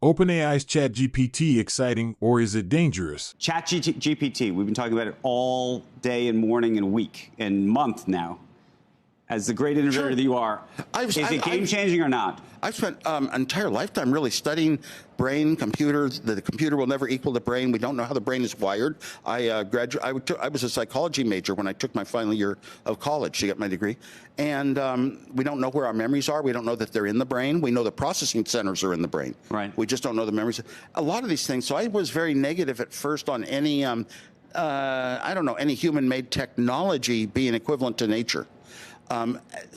OpenAI's ChatGPT exciting or is it dangerous? ChatGPT, we've been talking about it all day and morning and week and month now. As the great innovator that you are, is it game-changing or not? I've spent an entire lifetime really studying brain, computers. The computer will never equal the brain. We don't know how the brain is wired. I was a psychology major when I took my final year of college to get my degree. And we don't know where our memories are. We don't know that they're in the brain. We know the processing centers are in the brain. Right. We just don't know the memories. A lot of these things. So I was very negative at first on any, any human-made technology being equivalent to nature.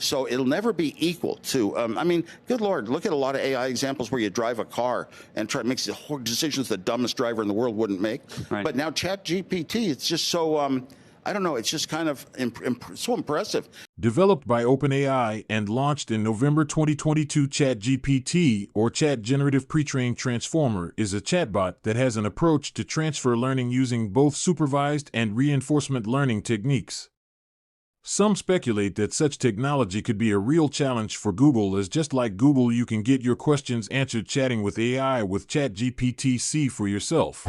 So it'll never be equal to, good Lord, look at a lot of AI examples where you drive a car and try to make decisions the dumbest driver in the world wouldn't make. Right. But now ChatGPT, it's just so, it's just kind of so impressive. Developed by OpenAI and launched in November 2022, ChatGPT, or Chat Generative Pre-trained Transformer, is a chatbot that has an approach to transfer learning using both supervised and reinforcement learning techniques. Some speculate that such technology could be a real challenge for Google, as just like Google, you can get your questions answered chatting with AI with ChatGPT-C for yourself.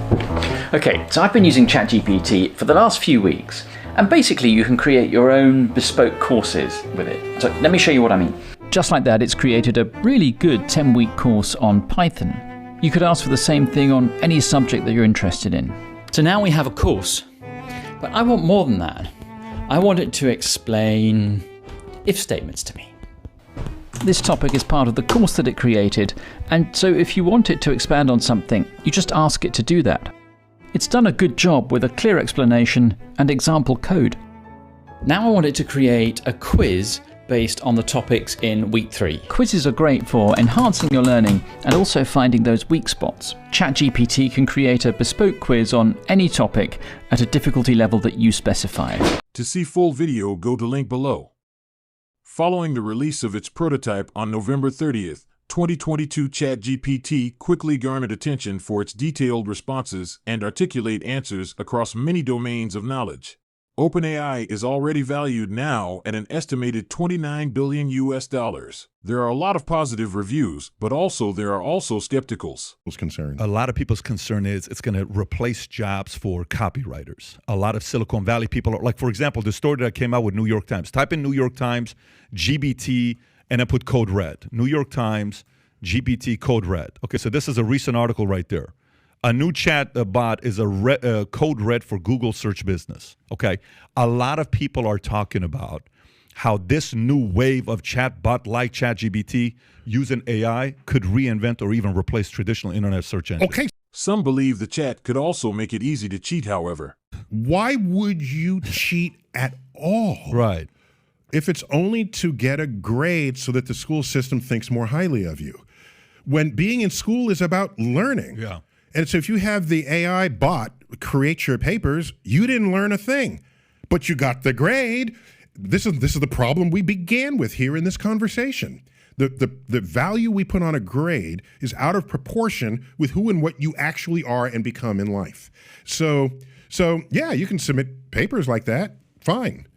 Okay, so I've been using ChatGPT for the last few weeks, and basically you can create your own bespoke courses with it. So let me show you what I mean. Just like that, it's created a really good 10-week course on Python. You could ask for the same thing on any subject that you're interested in. So now we have a course, but I want more than that. I want it to explain if statements to me. This topic is part of the course that it created, and so if you want it to expand on something, you just ask it to do that. It's done a good job with a clear explanation and example code. Now I want it to create a quiz based on the topics in week 3. Quizzes are great for enhancing your learning and also finding those weak spots. ChatGPT can create a bespoke quiz on any topic at a difficulty level that you specify. To see full video, go to link below. Following the release of its prototype on November 30th, 2022, ChatGPT quickly garnered attention for its detailed responses and articulate answers across many domains of knowledge. OpenAI is already valued now at an estimated $29 billion. There are a lot of positive reviews, but there are also skepticals. A lot of people's concern is it's going to replace jobs for copywriters. A lot of Silicon Valley people are, like, for example, the story that came out with New York Times. Type in New York Times, GBT, and then put code red. New York Times, GBT, code red. Okay, so this is a recent article right there. A new chat bot is a code red for Google search business. Okay, a lot of people are talking about how this new wave of chatbot like ChatGPT using AI could reinvent or even replace traditional internet search engines. Okay. Some believe the chat could also make it easy to cheat, however. Why would you cheat at all? Right. If it's only to get a grade so that the school system thinks more highly of you. When being in school is about learning. Yeah. And so if you have the AI bot create your papers, you didn't learn a thing, but you got the grade. This is the problem we began with here in this conversation. The value we put on a grade is out of proportion with who and what you actually are and become in life. So yeah, you can submit papers like that, fine.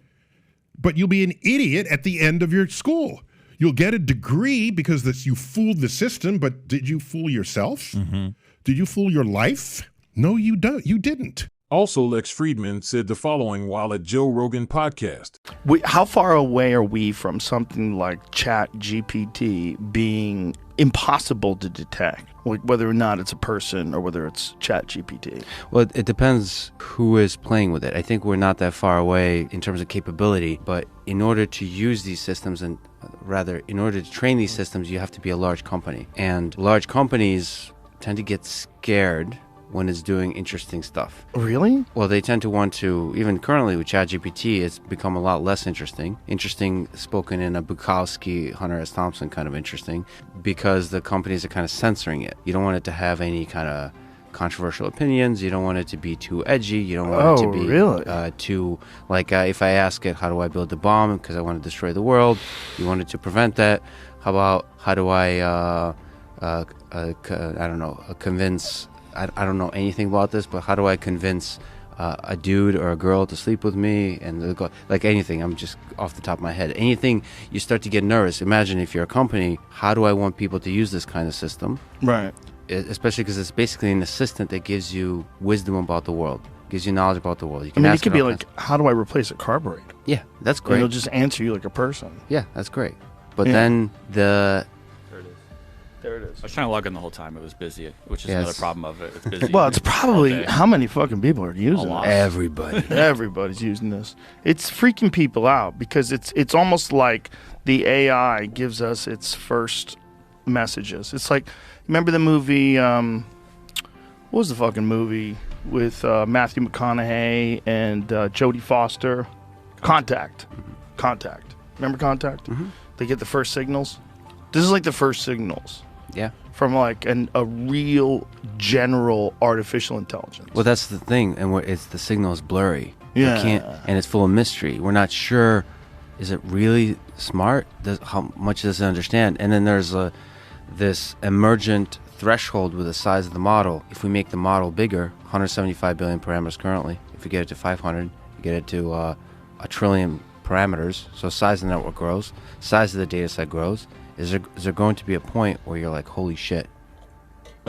But you'll be an idiot at the end of your school. You'll get a degree because you fooled the system, but did you fool yourself? Mm-hmm. Did you fool your life? No, you don't. You didn't. Also, Lex Friedman said the following while at Joe Rogan podcast. How far away are we from something like ChatGPT being impossible to detect, whether or not it's a person or whether it's ChatGPT? Well, it depends who is playing with it. I think we're not that far away in terms of capability, but in order to use these systems, and rather in order to train these systems, you have to be a large company. And large companies tend to get scared when it's doing interesting stuff. Really? Well, they tend to want to, even currently with ChatGPT, it's become a lot less interesting. Interesting spoken in a Bukowski, Hunter S. Thompson kind of interesting, because the companies are kind of censoring it. You don't want it to have any kind of controversial opinions. You don't want it to be too edgy. You don't want it to be really? too, like if I ask it, how do I build a bomb because I want to destroy the world? You want it to prevent that. How about, how do I, I don't know, convince, I don't know anything about this, but how do I convince a dude or a girl to sleep with me? And like anything, I'm just off the top of my head. Anything, you start to get nervous. Imagine if you're a company, how do I want people to use this kind of system? Right. especially because it's basically an assistant that gives you wisdom about the world, gives you knowledge about the world. You I can mean, it ask could be all like, kinds- how do I replace a carburetor? yeah, that's And great. it'll just answer you like a person. Yeah, that's great. But Yeah. then the There it is. I was trying to log in the whole time. It was busy, which is Yeah, another it's- problem of it. It's busy. Well, it's probably Okay. how many fucking people are using lot. it? everybody. Everybody's using this. It's freaking people out because it's almost like the AI gives us its first messages. It's like, remember the movie? What was the fucking movie with Matthew McConaughey and Jodie Foster? Contact. Contact. Remember Contact? Mm-hmm. They get the first signals. This is like the first signals Yeah. from like a real general artificial intelligence. Well, that's the thing, and it's the signal is blurry. We Yeah. can't, and it's full of mystery. We're not sure. Is it really smart? How much does it understand? And then there's this emergent threshold with the size of the model. If we make the model bigger, 175 billion parameters currently. If you get it to 500, you get it to a trillion parameters. So size of the network grows, size of the data set grows. Is there going to be a point where you're like, holy shit?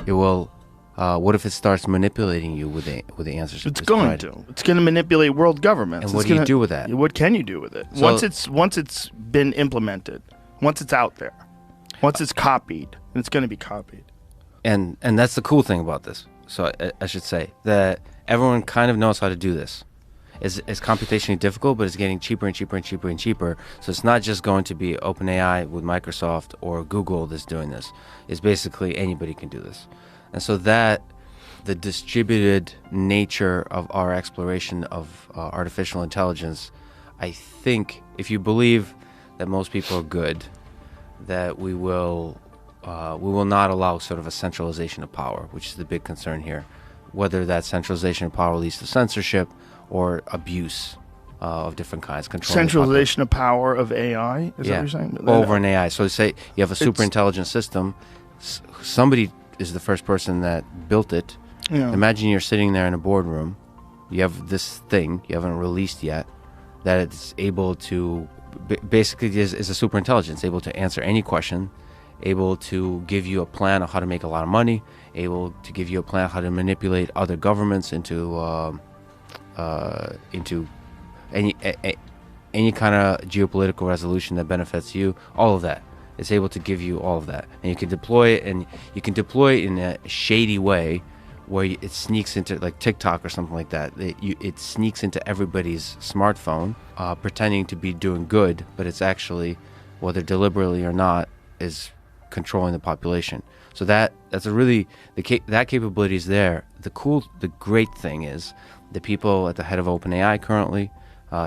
It will. What if it starts manipulating you with the answers? It's going to. It's going to manipulate world governments. And what It's do you gonna- do with that? What can you do with it? So- once it's been implemented, once it's out there, once it's copied, and it's going to be copied. And that's the cool thing about this. So I should say that everyone kind of knows how to do this. It's computationally difficult, but it's getting cheaper and cheaper and cheaper and cheaper. So it's not just going to be OpenAI with Microsoft or Google that's doing this. It's basically anybody can do this. And so that the distributed nature of our exploration of artificial intelligence, I think if you believe that most people are good, that we will not allow sort of a centralization of power, which is the big concern here. Whether that centralization of power leads to censorship or abuse of different kinds. Centralization of power of AI? Is that what you're saying? Over an AI. So say you have a super intelligent system. Somebody is the first person that built it. Yeah. Imagine you're sitting there in a boardroom. You have this thing you haven't released yet that it's able to basically is a super intelligence, able to answer any question, able to give you a plan of how to make a lot of money, able to give you a plan of how to manipulate other governments into any kind of geopolitical resolution that benefits you. All of that. It's able to give you all of that, and you can deploy it, and you can deploy it in a shady way, where it sneaks into like TikTok or something like that. It sneaks into everybody's smartphone, pretending to be doing good, but it's actually, whether deliberately or not, is controlling the population. So that's a really that capability is there. The great thing is the people at the head of OpenAI currently,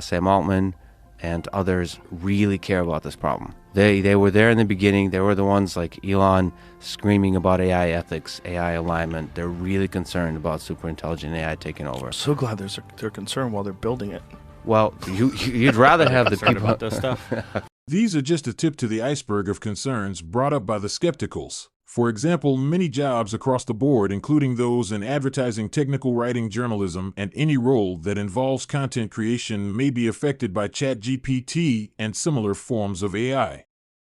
Sam Altman and others, really care about this problem. They were there in the beginning. They were the ones like Elon screaming about AI ethics, AI alignment. They're really concerned about super intelligent AI taking over. So glad they're concerned while they're building it. Well, you'd rather have the Concerned people about this stuff. These are just a tip to the iceberg of concerns brought up by the skepticals. For example, many jobs across the board, including those in advertising, technical writing, journalism, and any role that involves content creation, may be affected by ChatGPT and similar forms of AI.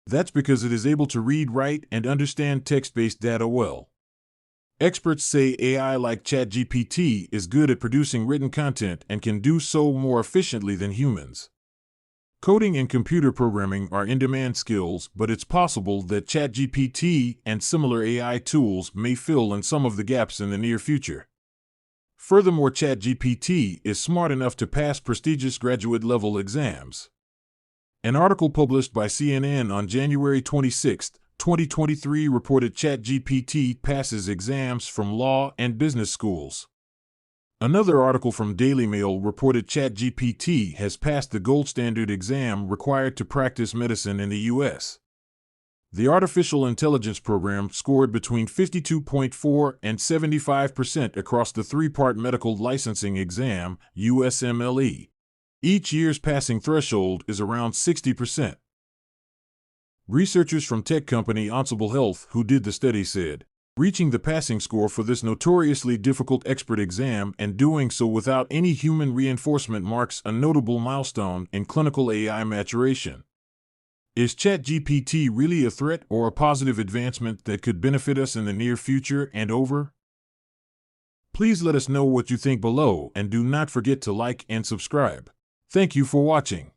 That's because it is able to read, write, and understand text-based data well. Experts say AI like ChatGPT is good at producing written content and can do so more efficiently than humans. Coding and computer programming are in-demand skills, but it's possible that ChatGPT and similar AI tools may fill in some of the gaps in the near future. Furthermore, ChatGPT is smart enough to pass prestigious graduate-level exams. An article published by CNN on January 26, 2023 reported ChatGPT passes exams from law and business schools. Another article from Daily Mail reported ChatGPT has passed the gold standard exam required to practice medicine in the U.S. The artificial intelligence program scored between 52.4 and 75% across the three-part medical licensing exam, USMLE. Each year's passing threshold is around 60%. Researchers from tech company Ansible Health, who did the study, said, reaching the passing score for this notoriously difficult expert exam and doing so without any human reinforcement marks a notable milestone in clinical AI maturation. Is ChatGPT really a threat or a positive advancement that could benefit us in the near future and over? Please let us know what you think below and do not forget to like and subscribe. Thank you for watching.